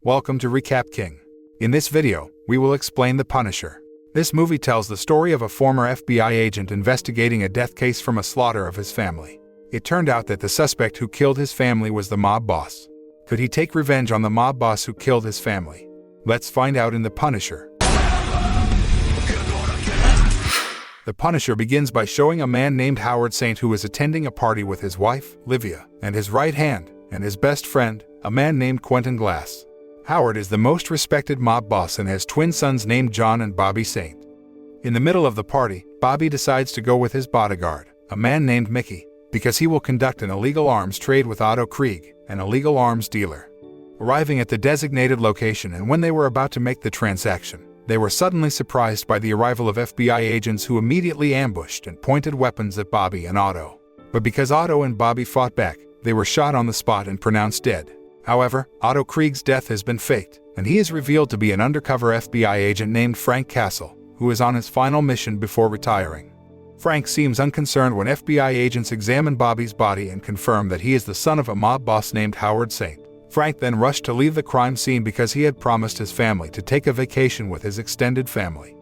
Welcome to Recap King. In this video, we will explain The Punisher. This movie tells the story of a former FBI agent investigating a death case from a slaughter of his family. It turned out that the suspect who killed his family was the mob boss. Could he take revenge on the mob boss who killed his family? Let's find out in The Punisher. The Punisher begins by showing a man named Howard Saint who is attending a party with his wife, Livia, and his right hand, and his best friend, a man named Quentin Glass. Howard is the most respected mob boss and has twin sons named John and Bobby Saint. In the middle of the party, Bobby decides to go with his bodyguard, a man named Mickey, because he will conduct an illegal arms trade with Otto Krieg, an illegal arms dealer. Arriving at the designated location, and when they were about to make the transaction, they were suddenly surprised by the arrival of FBI agents who immediately ambushed and pointed weapons at Bobby and Otto. But because Otto and Bobby fought back, they were shot on the spot and pronounced dead. However, Otto Krieg's death has been faked, and he is revealed to be an undercover FBI agent named Frank Castle, who is on his final mission before retiring. Frank seems unconcerned when FBI agents examine Bobby's body and confirm that he is the son of a mob boss named Howard Saint. Frank then rushed to leave the crime scene because he had promised his family to take a vacation with his extended family.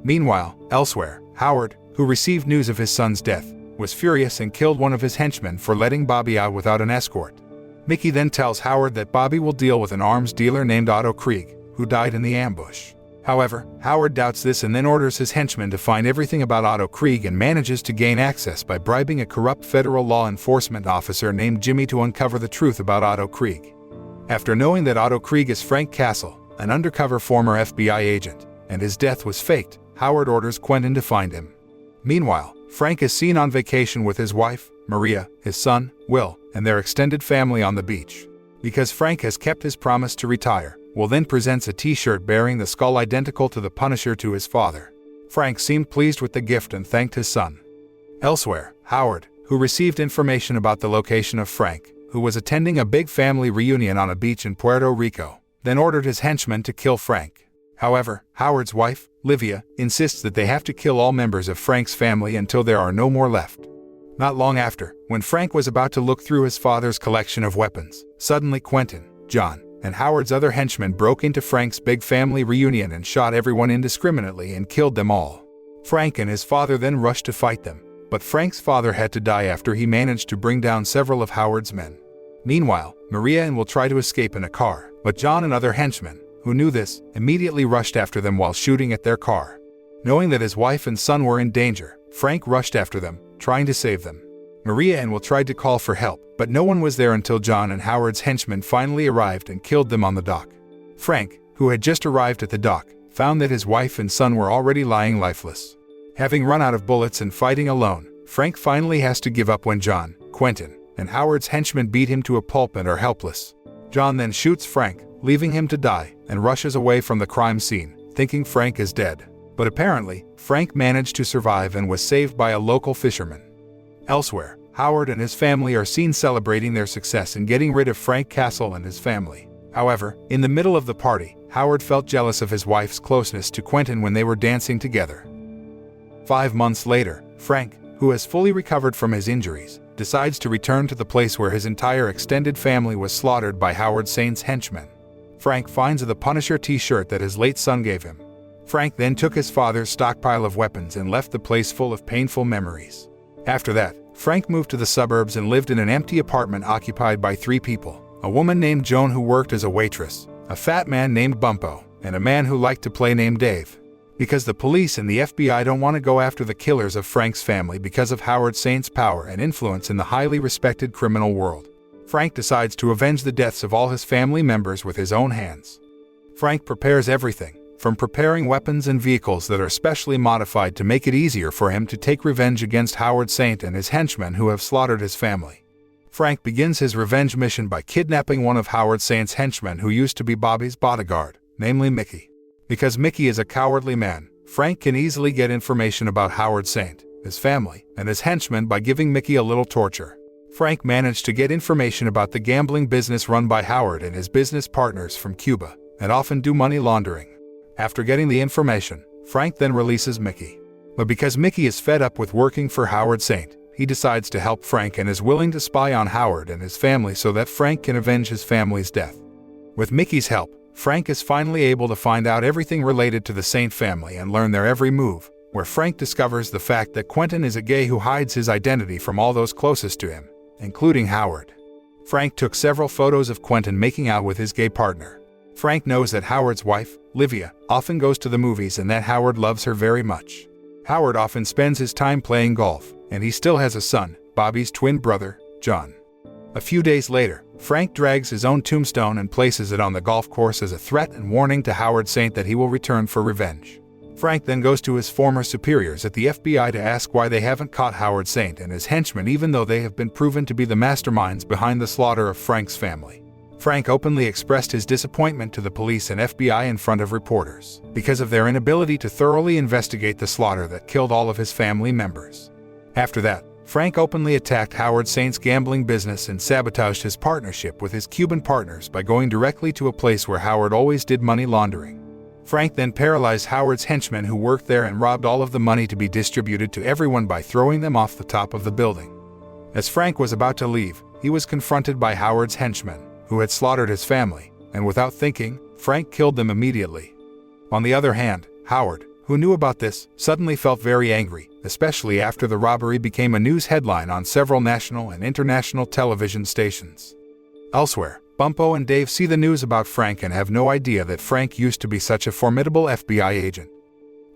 Meanwhile, elsewhere, Howard, who received news of his son's death, was furious and killed one of his henchmen for letting Bobby out without an escort. Mickey then tells Howard that Bobby will deal with an arms dealer named Otto Krieg, who died in the ambush. However, Howard doubts this and then orders his henchmen to find everything about Otto Krieg and manages to gain access by bribing a corrupt federal law enforcement officer named Jimmy to uncover the truth about Otto Krieg. After knowing that Otto Krieg is Frank Castle, an undercover former FBI agent, and his death was faked, Howard orders Quentin to find him. Meanwhile, Frank is seen on vacation with his wife, Maria, his son, Will, and their extended family on the beach. Because Frank has kept his promise to retire, Will then presents a t-shirt bearing the skull identical to the Punisher to his father. Frank seemed pleased with the gift and thanked his son. Elsewhere, Howard, who received information about the location of Frank, who was attending a big family reunion on a beach in Puerto Rico, then ordered his henchmen to kill Frank. However, Howard's wife, Livia, insists that they have to kill all members of Frank's family until there are no more left. Not long after, when Frank was about to look through his father's collection of weapons, suddenly Quentin, John, and Howard's other henchmen broke into Frank's big family reunion and shot everyone indiscriminately and killed them all. Frank and his father then rushed to fight them, but Frank's father had to die after he managed to bring down several of Howard's men. Meanwhile, Maria and Will try to escape in a car, but John and other henchmen, who knew this, immediately rushed after them while shooting at their car. Knowing that his wife and son were in danger, Frank rushed after them, trying to save them. Maria and Will tried to call for help, but no one was there until John and Howard's henchmen finally arrived and killed them on the dock. Frank, who had just arrived at the dock, found that his wife and son were already lying lifeless. Having run out of bullets and fighting alone, Frank finally has to give up when John, Quentin, and Howard's henchmen beat him to a pulp and are helpless. John then shoots Frank, leaving him to die, and rushes away from the crime scene, thinking Frank is dead. But apparently, Frank managed to survive and was saved by a local fisherman. Elsewhere, Howard and his family are seen celebrating their success in getting rid of Frank Castle and his family. However, in the middle of the party, Howard felt jealous of his wife's closeness to Quentin when they were dancing together. 5 months later, Frank, who has fully recovered from his injuries, decides to return to the place where his entire extended family was slaughtered by Howard Saint's henchmen. Frank finds the Punisher t-shirt that his late son gave him. Frank then took his father's stockpile of weapons and left the place full of painful memories. After that, Frank moved to the suburbs and lived in an empty apartment occupied by 3 people, a woman named Joan who worked as a waitress, a fat man named Bumpo, and a man who liked to play named Dave. Because the police and the FBI don't want to go after the killers of Frank's family because of Howard Saint's power and influence in the highly respected criminal world, Frank decides to avenge the deaths of all his family members with his own hands. Frank prepares everything, from preparing weapons and vehicles that are specially modified to make it easier for him to take revenge against Howard Saint and his henchmen who have slaughtered his family. Frank begins his revenge mission by kidnapping one of Howard Saint's henchmen who used to be Bobby's bodyguard, namely Mickey. Because Mickey is a cowardly man, Frank can easily get information about Howard Saint, his family, and his henchmen by giving Mickey a little torture. Frank managed to get information about the gambling business run by Howard and his business partners from Cuba, and often do money laundering. After getting the information, Frank then releases Mickey. But because Mickey is fed up with working for Howard Saint, he decides to help Frank and is willing to spy on Howard and his family so that Frank can avenge his family's death. With Mickey's help, Frank is finally able to find out everything related to the Saint family and learn their every move, where Frank discovers the fact that Quentin is a gay who hides his identity from all those closest to him, including Howard. Frank took several photos of Quentin making out with his gay partner. Frank knows that Howard's wife, Livia, often goes to the movies and that Howard loves her very much. Howard often spends his time playing golf, and he still has a son, Bobby's twin brother, John. A few days later, Frank drags his own tombstone and places it on the golf course as a threat and warning to Howard Saint that he will return for revenge. Frank then goes to his former superiors at the FBI to ask why they haven't caught Howard Saint and his henchmen even though they have been proven to be the masterminds behind the slaughter of Frank's family. Frank openly expressed his disappointment to the police and FBI in front of reporters because of their inability to thoroughly investigate the slaughter that killed all of his family members. After that, Frank openly attacked Howard Saint's gambling business and sabotaged his partnership with his Cuban partners by going directly to a place where Howard always did money laundering. Frank then paralyzed Howard's henchmen who worked there and robbed all of the money to be distributed to everyone by throwing them off the top of the building. As Frank was about to leave, he was confronted by Howard's henchmen, who had slaughtered his family, and without thinking, Frank killed them immediately. On the other hand, Howard, who knew about this, suddenly felt very angry, especially after the robbery became a news headline on several national and international television stations. Elsewhere, Bumpo and Dave see the news about Frank and have no idea that Frank used to be such a formidable FBI agent.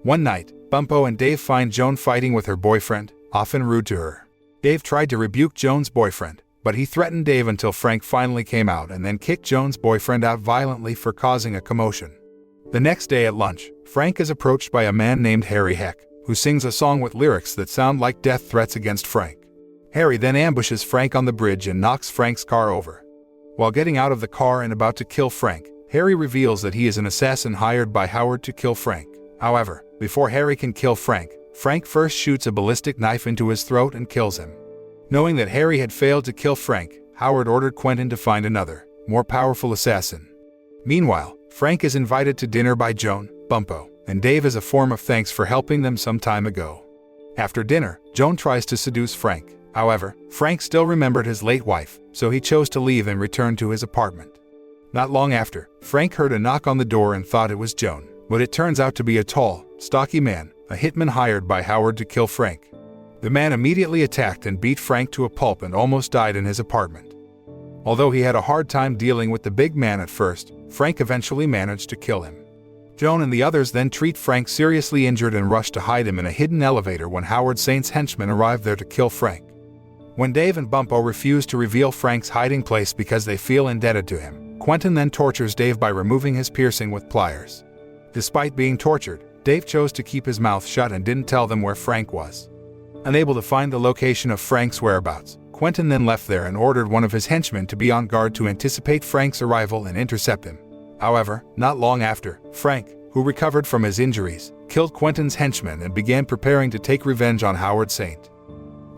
One night, Bumpo and Dave find Joan fighting with her boyfriend, often rude to her. Dave tried to rebuke Joan's boyfriend, but he threatened Dave until Frank finally came out and then kicked Joan's boyfriend out violently for causing a commotion. The next day at lunch, Frank is approached by a man named Harry Heck, who sings a song with lyrics that sound like death threats against Frank. Harry then ambushes Frank on the bridge and knocks Frank's car over. While getting out of the car and about to kill Frank, Harry reveals that he is an assassin hired by Howard to kill Frank. However, before Harry can kill Frank, Frank first shoots a ballistic knife into his throat and kills him. Knowing that Harry had failed to kill Frank, Howard ordered Quentin to find another, more powerful assassin. Meanwhile, Frank is invited to dinner by Joan, Bumpo, and Dave as a form of thanks for helping them some time ago. After dinner, Joan tries to seduce Frank. However, Frank still remembered his late wife, so he chose to leave and return to his apartment. Not long after, Frank heard a knock on the door and thought it was Joan, but it turns out to be a tall, stocky man, a hitman hired by Howard to kill Frank. The man immediately attacked and beat Frank to a pulp and almost died in his apartment. Although he had a hard time dealing with the big man at first, Frank eventually managed to kill him. Joan and the others then treat Frank seriously injured and rush to hide him in a hidden elevator when Howard Saint's henchmen arrive there to kill Frank. When Dave and Bumpo refuse to reveal Frank's hiding place because they feel indebted to him, Quentin then tortures Dave by removing his piercing with pliers. Despite being tortured, Dave chose to keep his mouth shut and didn't tell them where Frank was. Unable to find the location of Frank's whereabouts, Quentin then left there and ordered one of his henchmen to be on guard to anticipate Frank's arrival and intercept him. However, not long after, Frank, who recovered from his injuries, killed Quentin's henchman and began preparing to take revenge on Howard Saint.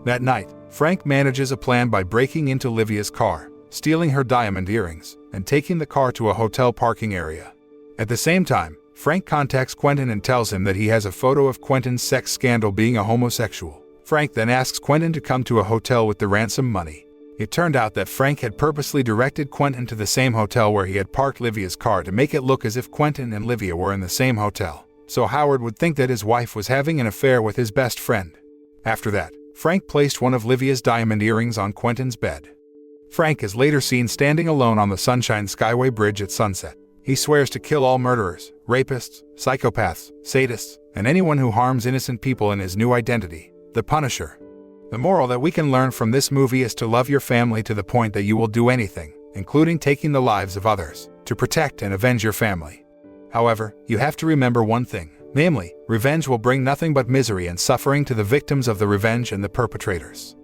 That night, Frank manages a plan by breaking into Livia's car, stealing her diamond earrings, and taking the car to a hotel parking area. At the same time, Frank contacts Quentin and tells him that he has a photo of Quentin's sex scandal being a homosexual. Frank then asks Quentin to come to a hotel with the ransom money. It turned out that Frank had purposely directed Quentin to the same hotel where he had parked Livia's car to make it look as if Quentin and Livia were in the same hotel, so Howard would think that his wife was having an affair with his best friend. After that, Frank placed one of Livia's diamond earrings on Quentin's bed. Frank is later seen standing alone on the Sunshine Skyway Bridge at sunset. He swears to kill all murderers, rapists, psychopaths, sadists, and anyone who harms innocent people in his new identity, the Punisher. The moral that we can learn from this movie is to love your family to the point that you will do anything, including taking the lives of others, to protect and avenge your family. However, you have to remember one thing, namely, revenge will bring nothing but misery and suffering to the victims of the revenge and the perpetrators.